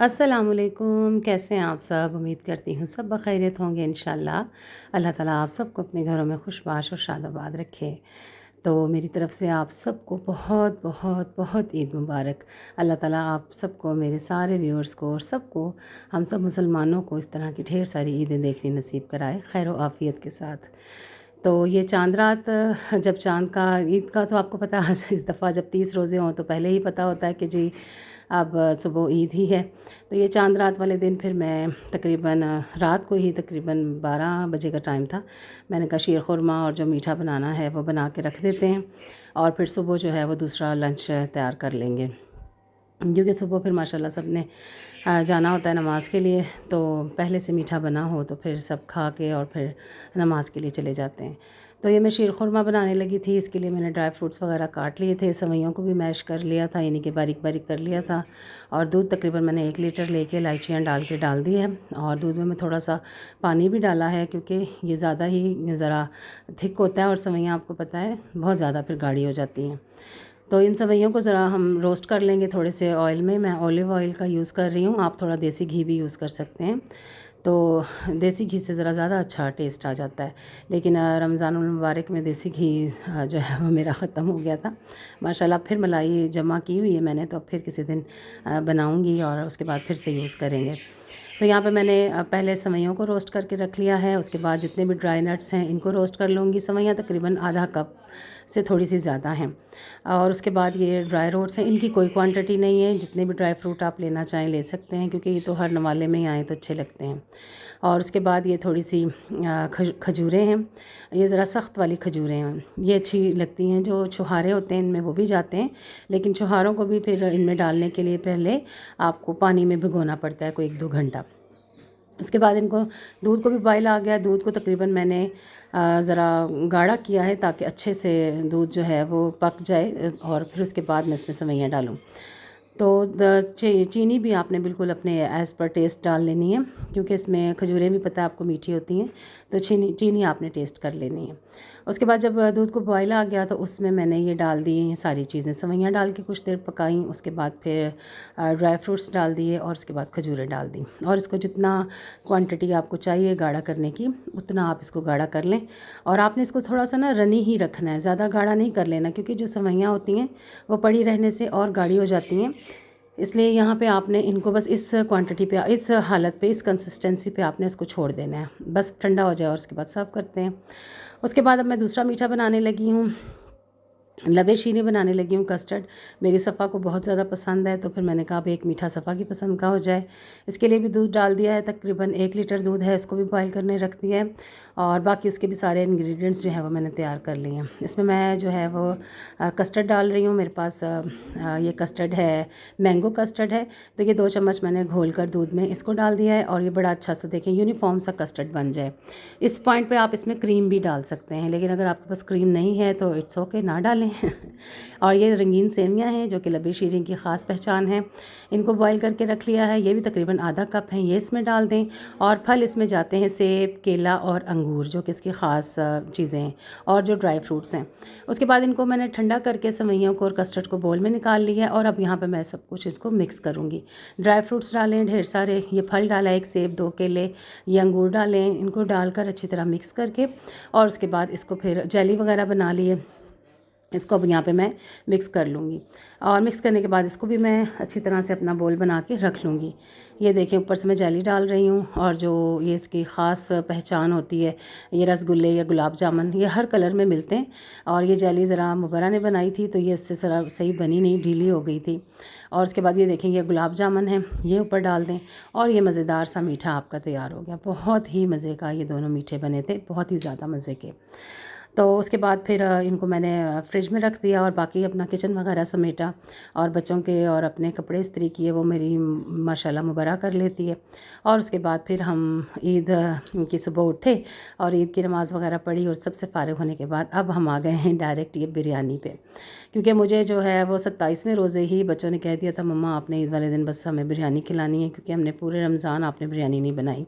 अस्सलामुअलैकुम, कैसे हैं आप सब। उम्मीद करती हूँ सब बखैरियत होंगे इंशाल्लाह। अल्लाह ताला आप सबको अपने घरों में खुशबाश और शादाबाद रखे। तो मेरी तरफ़ से आप सबको बहुत बहुत बहुत ईद मुबारक। अल्लाह ताला आप सबको, मेरे सारे व्यूअर्स को और सबको, हम सब मुसलमानों को इस तरह की ढेर सारी ईदें देखनी नसीब कराए खैर व आफ़ियत के साथ। तो ये चाँद रात, जब चाँद का ईद का तो आपको पता है इस दफ़ा जब 30 रोज़े हों तो पहले ही पता होता है कि जी अब सुबह ईद ही है। तो ये चाँद रात वाले दिन फिर मैं तकरीबन रात को ही तकरीबन 12 बजे का टाइम था। मैंने कहा शीर खुरमा और जो मीठा बनाना है वो बना के रख देते हैं और फिर सुबह जो है वो दूसरा लंच तैयार कर लेंगे, क्योंकि सुबह फिर माशाल्लाह सब ने जाना होता है नमाज़ के लिए। तो पहले से मीठा बना हो तो फिर सब खा के और फिर नमाज़ के लिए चले जाते हैं। तो ये मैं शीर खुरमा बनाने लगी थी। इसके लिए मैंने ड्राई फ्रूट्स वगैरह काट लिए थे, सेवइयों को भी मैश कर लिया था, यानी कि बारीक बारीक कर लिया था। और दूध तकरीबन मैंने 1 लीटर लेके इलायचियाँ डाल दी है और दूध में मैं थोड़ा सा पानी भी डाला है, क्योंकि ये ज़्यादा ही ज़रा थिक होता है और सेवइयाँ आपको पता है बहुत ज़्यादा फिर गाढ़ी हो जाती हैं। तो इन सेवइयों को ज़रा हम रोस्ट कर लेंगे थोड़े से ऑयल में। मैं ऑलिव ऑयल का यूज़ कर रही हूँ, आप थोड़ा देसी घी भी यूज़ कर सकते हैं। तो देसी घी से ज़रा ज़्यादा अच्छा टेस्ट आ जाता है। लेकिन रमज़ानुल मुबारक में देसी घी जो है वो मेरा ख़त्म हो गया था। माशाल्लाह फिर मलाई जमा की हुई है मैंने, तो अब फिर किसी दिन बनाऊँगी और उसके बाद फिर से यूज़ करेंगे। तो यहाँ पे मैंने पहले सेवइयों को रोस्ट करके रख लिया है। उसके बाद जितने भी ड्राई नट्स हैं इनको रोस्ट कर लूँगी। सेवइयाँ तकरीबन आधा कप से थोड़ी सी ज़्यादा हैं। और उसके बाद ये ड्राई फ्रूट्स हैं, इनकी कोई क्वांटिटी नहीं है, जितने भी ड्राई फ्रूट आप लेना चाहें ले सकते हैं, क्योंकि ये तो हर नवाले में ही आए तो अच्छे लगते हैं। और उसके बाद ये थोड़ी सी खजूरें हैं, ये ज़रा सख्त वाली खजूरें हैं, ये अच्छी लगती हैं। जो छुहारे होते हैं इनमें वो भी जाते हैं, लेकिन छुहारों को भी फिर इनमें डालने के लिए पहले आपको पानी में भिगोना पड़ता है कोई 1-2 घंटा। उसके बाद इनको दूध को भी बॉयल आ गया। दूध को तकरीबन मैंने ज़रा गाढ़ा किया है ताकि अच्छे से दूध जो है वो पक जाए और फिर उसके बाद मैं इसमें सेवइयाँ डालूँ। तो चीनी भी आपने बिल्कुल अपने एज़ पर टेस्ट डाल लेनी है, क्योंकि इसमें खजूरें भी पता है आपको मीठी होती हैं, तो चीनी आपने टेस्ट कर लेनी है। उसके बाद जब दूध को बॉयल आ गया तो उसमें मैंने ये डाल दी सारी चीज़ें, सेवइयाँ डाल के कुछ देर पकाई। उसके बाद फिर ड्राई फ्रूट्स डाल दिए और उसके बाद खजूरें डाल दी। और इसको जितना क्वांटिटी आपको चाहिए गाढ़ा करने की उतना आप इसको गाढ़ा कर लें। और आपने इसको थोड़ा सा ना रनी ही रखना है, ज़्यादा गाढ़ा नहीं कर लेना, क्योंकि जो सेवइयाँ होती हैं वो पड़ी रहने से और गाढ़ी हो जाती हैं। इसलिए यहाँ पे आपने इनको बस इस क्वांटिटी पे, इस हालत पे, इस कंसिस्टेंसी पे आपने इसको छोड़ देना है, बस ठंडा हो जाए और उसके बाद सर्व करते हैं। उसके बाद अब मैं दूसरा मीठा बनाने लगी हूँ, लबे शीरे बनाने लगी हूँ, कस्टर्ड। मेरी सफ़ा को बहुत ज़्यादा पसंद है, तो फिर मैंने कहा अब एक मीठा सफ़ा की पसंद का हो जाए। इसके लिए भी दूध डाल दिया है, तकरीबन 1 लीटर दूध है, इसको भी बॉयल करने रख दिया है। और बाकी उसके भी सारे इंग्रेडिएंट्स जो है वो मैंने तैयार कर लिए हैं। इसमें मैं जो है वो कस्टर्ड डाल रही हूँ। मेरे पास ये कस्टर्ड है, मैंगो कस्टर्ड है, तो ये 2 चम्मच मैंने घोल कर दूध में इसको डाल दिया है और ये बड़ा अच्छा सा देखें यूनिफॉर्म सा कस्टर्ड बन जाए। इस पॉइंट पे आप इसमें क्रीम भी डाल सकते हैं, लेकिन अगर आपके पास क्रीम नहीं है तो इट्स ओके, ना डालें। और ये रंगीन सेवियाँ हैं जो कि लबे शीरे की ख़ास पहचान है। इनको बॉईल करके रख लिया है, ये भी तकरीबन आधा कप है, ये इसमें डाल दें। और फल इसमें जाते हैं सेब, केला और अंगूर, जो कि इसकी ख़ास चीज़ें हैं, और जो ड्राई फ्रूट्स हैं। उसके बाद इनको मैंने ठंडा करके सेवइयों को और कस्टर्ड को बोल में निकाल लिया। और अब यहाँ पर मैं सब कुछ इसको मिक्स करूँगी। ड्राई फ्रूट्स डालें ढेर सारे, ये फल डाला 1 सेब, 2 केले, ये अंगूर डालें, इनको डालकर अच्छी तरह मिक्स करके और उसके बाद इसको फिर जेली वगैरह बना लिए, इसको अब यहाँ पे मैं मिक्स कर लूँगी। और मिक्स करने के बाद इसको भी मैं अच्छी तरह से अपना बोल बना के रख लूँगी। ये देखें ऊपर से मैं जेली डाल रही हूँ, और जो ये इसकी ख़ास पहचान होती है, ये रसगुल्ले या गुलाब जामुन ये हर कलर में मिलते हैं। और ये जेली ज़रा मुबरा ने बनाई थी, तो ये इससे ज़रा सही बनी नहीं, ढीली हो गई थी। और उसके बाद ये देखें ये गुलाब जामुन है, ये ऊपर डाल दें और ये मज़ेदार सा मीठा आपका तैयार हो गया। बहुत ही मज़े का ये दोनों मीठे बने थे, बहुत ही ज़्यादा मज़े के। तो उसके बाद फिर इनको मैंने फ्रिज में रख दिया और बाकी अपना किचन वगैरह समेटा, और बच्चों के और अपने कपड़े इस्त्री किए, वो मेरी माशाल्लाह मुबरा कर लेती है। और उसके बाद फिर हम ईद की सुबह उठे और ईद की नमाज़ वगैरह पढ़ी, और सबसे फ़ारिग होने के बाद अब हम आ गए हैं डायरेक्ट ये बिरयानी पे। क्योंकि मुझे जो है वो 27वें रोज़े ही बच्चों ने कह दिया था मम्मा आपने ईद वाले दिन बस हमें बिरयानी खिलानी है, क्योंकि हमने पूरे रमज़ान आपने बिरयानी नहीं बनाई।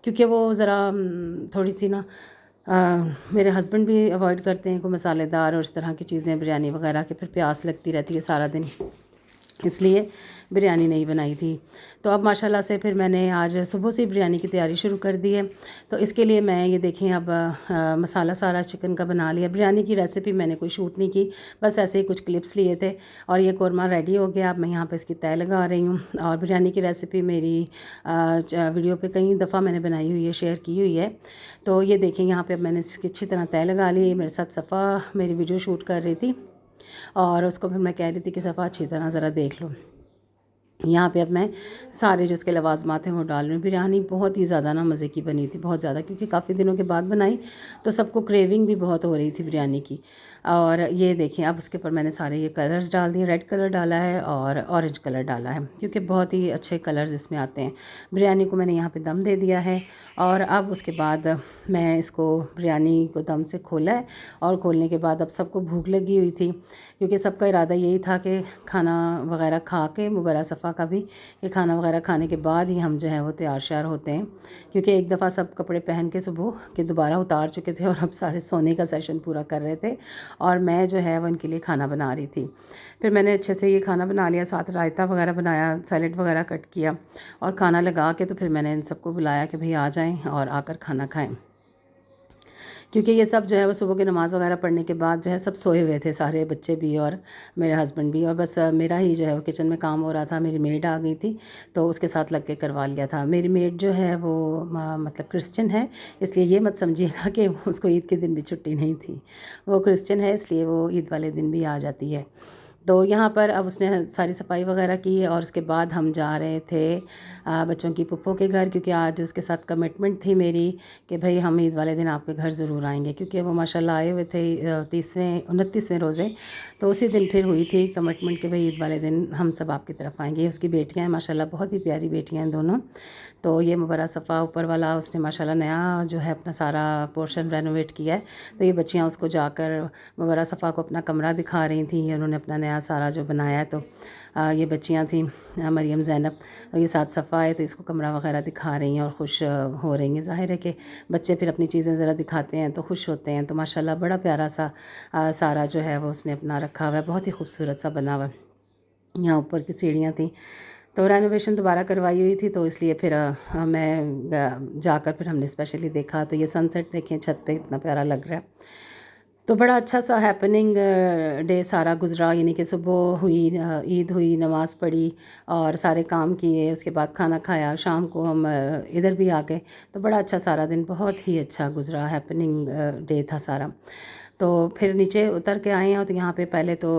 क्योंकि वो ज़रा थोड़ी सी ना मेरे हस्बैंड भी अवॉइड करते हैं कोई मसालेदार और इस तरह की चीज़ें, बिरयानी वगैरह के, फिर प्यास लगती रहती है सारा दिन। इसलिए बिरयानी नहीं बनाई थी। तो अब माशाल्लाह से फिर मैंने आज सुबह से बिरयानी की तैयारी शुरू कर दी है। तो इसके लिए मैं ये देखें अब मसाला सारा चिकन का बना लिया। बिरयानी की रेसिपी मैंने कोई शूट नहीं की, बस ऐसे ही कुछ क्लिप्स लिए थे और ये कौरमा रेडी हो गया। अब मैं यहाँ पे इसकी तय लगा रही हूँ और बिरयानी की रेसिपी मेरी वीडियो पे कई दफ़ा मैंने बनाई हुई है, शेयर की हुई है। तो ये देखें यहाँ पर अब मैंने इसकी अच्छी तरह तय लगा ली। मेरे साथ सफ़ा मेरी वीडियो शूट कर रही थी और उसको फिर मैं कह रही थी कि सफ़ा अच्छी तरह ज़रा देख लो। यहाँ पे अब मैं सारे जो इसके लवाज़मात हैं वो डाल रही हूँ। बिरयानी बहुत ही ज़्यादा ना मज़े की बनी थी, बहुत ज़्यादा, क्योंकि काफ़ी दिनों के बाद बनाई तो सबको क्रेविंग भी बहुत हो रही थी बिरयानी की। और ये देखें अब उसके ऊपर मैंने सारे ये कलर्स डाल दिए। रेड कलर डाला है और ऑरेंज कलर डाला है, क्योंकि बहुत ही अच्छे कलर्स इसमें आते हैं। बिरयानी को मैंने यहाँ पे दम दे दिया है और अब उसके बाद मैं इसको बिरयानी को दम से खोला है और खोलने के बाद अब सबको भूख लगी हुई थी, क्योंकि सबका इरादा यही था कि खाना वगैरह खा के, मुबरा सफ़ा का भी, कि खाना वगैरह खाने के बाद ही हम जो है वो तैयार श्यार होते हैं, क्योंकि एक दफ़ा सब कपड़े पहन के सुबह के दोबारा उतार चुके थे और अब सारे सोने का सेशन पूरा कर रहे थे और मैं जो है वो इनके लिए खाना बना रही थी। फिर मैंने अच्छे से ये खाना बना लिया, साथ रायता वगैरह बनाया, सैलेड वगैरह कट किया और खाना लगा के तो फिर मैंने इन सबको बुलाया कि भाई आ जाएं और आकर खाना खाएं, क्योंकि ये सब जो है वो सुबह की नमाज़ वगैरह पढ़ने के बाद जो है सब सोए हुए थे, सारे बच्चे भी और मेरे हस्बैंड भी, और बस मेरा ही जो है वो किचन में काम हो रहा था। मेरी मेड आ गई थी तो उसके साथ लग के करवा लिया था। मेरी मेड जो है वो मतलब क्रिश्चियन है, इसलिए ये मत समझिएगा कि उसको ईद के दिन भी छुट्टी नहीं थी। वो क्रिश्चियन है इसलिए वो ईद वाले दिन भी आ जाती है। तो यहाँ पर अब उसने सारी सफाई वगैरह की और उसके बाद हम जा रहे थे बच्चों की पुप्पो के घर, क्योंकि आज उसके साथ कमिटमेंट थी मेरी कि भाई हम ईद वाले दिन आपके घर ज़रूर आएंगे, क्योंकि वो माशाल्लाह आए हुए थे 29वें रोज़े। तो उसी दिन फिर हुई थी कमिटमेंट कि भाई ईद वाले दिन हम सब आपकी तरफ आएंगे। उसकी बेटियाँ हैं माशाल्लाह, बहुत ही प्यारी बेटियाँ हैं दोनों। तो ये मुबरा सफ़ा ऊपर वाला उसने माशाल्लाह नया जो है अपना सारा पोर्शन रेनोवेट किया है। तो ये बच्चियाँ उसको जाकर मुबरा सफ़ा को अपना कमरा दिखा रही थी, उन्होंने अपना नया सारा जो बनाया है। तो ये बच्चियाँ थी मरियम, ज़ैनब, और ये साथ सफ़ा है, तो इसको कमरा वगैरह दिखा रही हैं और ख़ुश हो रही हैं। ज़ाहिर है कि बच्चे फिर अपनी चीज़ें ज़रा दिखाते हैं तो खुश होते हैं। तो माशाल्लाह बड़ा प्यारा सा सारा जो है वो उसने अपना रखा हुआ है, बहुत ही खूबसूरत सा बना हुआ है। यहाँ ऊपर की सीढ़ियाँ थी तो रेनोवेशन दोबारा करवाई हुई थी, तो इसलिए फिर मैं जाकर फिर हमने स्पेशली देखा। तो ये सनसेट देखें छत पे इतना प्यारा लग रहा है। तो बड़ा अच्छा सा हैपनिंग डे सारा गुज़रा, यानी कि सुबह हुई ईद हुई, नमाज़ पढ़ी और सारे काम किए, उसके बाद खाना खाया, शाम को हम इधर भी आ गए। तो बड़ा अच्छा सारा दिन बहुत ही अच्छा गुज़रा, हैपनिंग डे था सारा। तो फिर नीचे उतर के आए हैं तो यहाँ पे पहले तो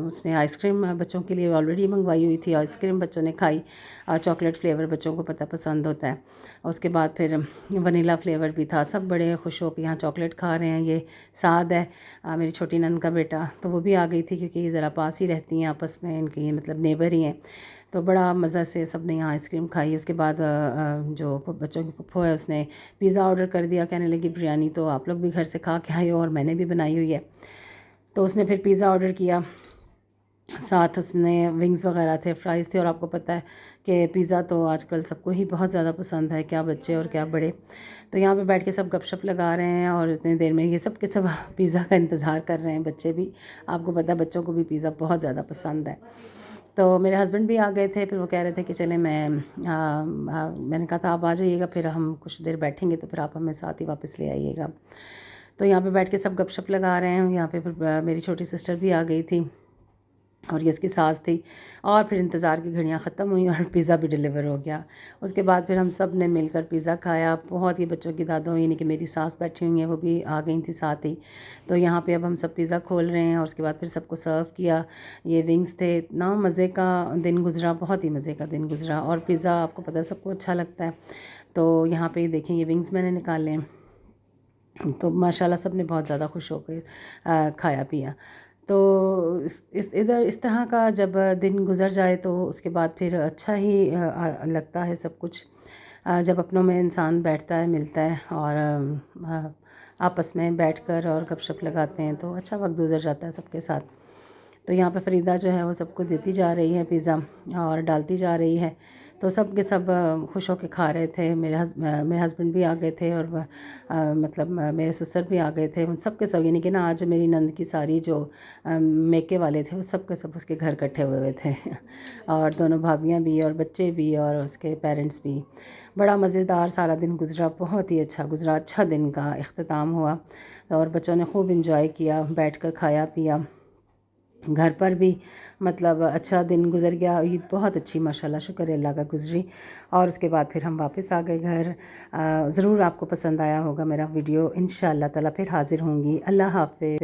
उसने आइसक्रीम बच्चों के लिए ऑलरेडी मंगवाई हुई थी। आइसक्रीम बच्चों ने खाई, चॉकलेट फ्लेवर बच्चों को पता पसंद होता है। उसके बाद फिर वनीला फ्लेवर भी था। सब बड़े खुश हो के यहाँ चॉकलेट खा रहे हैं। ये साद है मेरी छोटी नंद का बेटा, तो वो भी आ गई थी, क्योंकि ये ज़रा पास ही रहती हैं आपस में, इनके ये मतलब नेबर ही हैं। तो बड़ा मज़ा से सब ने यहाँ आइसक्रीम खाई। उसके बाद जो बच्चों की पुप्पो है उसने पिज़्ज़ा ऑर्डर कर दिया, कहने लगी बिरयानी तो आप लोग भी घर से खा के आए हो और मैंने भी बनाई हुई है। तो उसने फिर पिज़्ज़ा ऑर्डर किया, साथ उसमें विंग्स वगैरह थे, फ्राइज़ थे। और आपको पता है कि पिज़्ज़ा तो आजकल सबको ही बहुत ज़्यादा पसंद है, क्या बच्चे और क्या बड़े। तो यहाँ पे बैठ के सब गपशप लगा रहे हैं और इतनी देर में ये सब के सब पिज़्ज़ा का इंतज़ार कर रहे हैं। बच्चे भी, आपको पता है बच्चों को भी पिज़्ज़ा बहुत ज़्यादा पसंद है। तो मेरे हस्बैंड भी आ गए थे, फिर वो कह रहे थे कि चले मैंने कहा था आप आ जाइएगा, फिर हम कुछ देर बैठेंगे तो फिर आप हमें साथ ही वापस ले आइएगा। तो यहाँ पे बैठ के सब गपशप लगा रहे हैं। यहाँ पे फिर मेरी छोटी सिस्टर भी आ गई थी और ये इसकी सास थी, और फिर इंतज़ार की घड़ियाँ ख़त्म हुई और पिज़्ज़ा भी डिलीवर हो गया। उसके बाद फिर हम सब ने मिलकर पिज़्ज़ा खाया। बहुत ही बच्चों की दादों, यानी कि मेरी सास बैठी हुई हैं, वो भी आ गई थी साथ ही। तो यहाँ पे अब हम सब पिज़्ज़ा खोल रहे हैं और उसके बाद फिर सबको सर्व किया। ये विंग्स थे, इतना मज़े का दिन गुज़रा, बहुत ही मज़े का दिन गुज़रा। और पिज़्ज़ा आपको पता है सबको अच्छा लगता है। तो यहाँ पर देखें ये विंग्स मैंने निकाले हैं, तो माशाल्लाह सब ने बहुत ज़्यादा खुश होकर खाया पिया। तो इधर इस तरह का जब दिन गुज़र जाए तो उसके बाद फिर अच्छा ही लगता है सब कुछ। जब अपनों में इंसान बैठता है, मिलता है और आपस में बैठकर और गपशप लगाते हैं तो अच्छा वक्त गुज़र जाता है सबके साथ। तो यहाँ पे फ़रीदा जो है वो सबको देती जा रही है पिज़्ज़ा और डालती जा रही है। तो सब के सब खुश होकर खा रहे थे। मेरे हस्बैंड भी आ गए थे और मतलब मेरे ससुर भी आ गए थे। उन सब के सब, यानी कि ना आज मेरी नंद की सारी जो मेके वाले थे वो सब के सब उसके घर इकट्ठे हुए थे और दोनों भाभियाँ भी और बच्चे भी और उसके पेरेंट्स भी। बड़ा मज़ेदार सारा दिन गुज़रा, बहुत ही अच्छा गुज़रा, अच्छा दिन का इख्तिताम हुआ और बच्चों ने खूब इंजॉय किया, बैठकर खाया पिया। घर पर भी मतलब अच्छा दिन गुज़र गया। ईद बहुत अच्छी माशाल्लाह, शुक्र है अल्लाह का, गुज़री। और उसके बाद फिर हम वापस आ गए घर। ज़रूर आपको पसंद आया होगा मेरा वीडियो। इंशाअल्लाह ताला फिर हाज़िर होंगी। अल्लाह हाफ़िज़।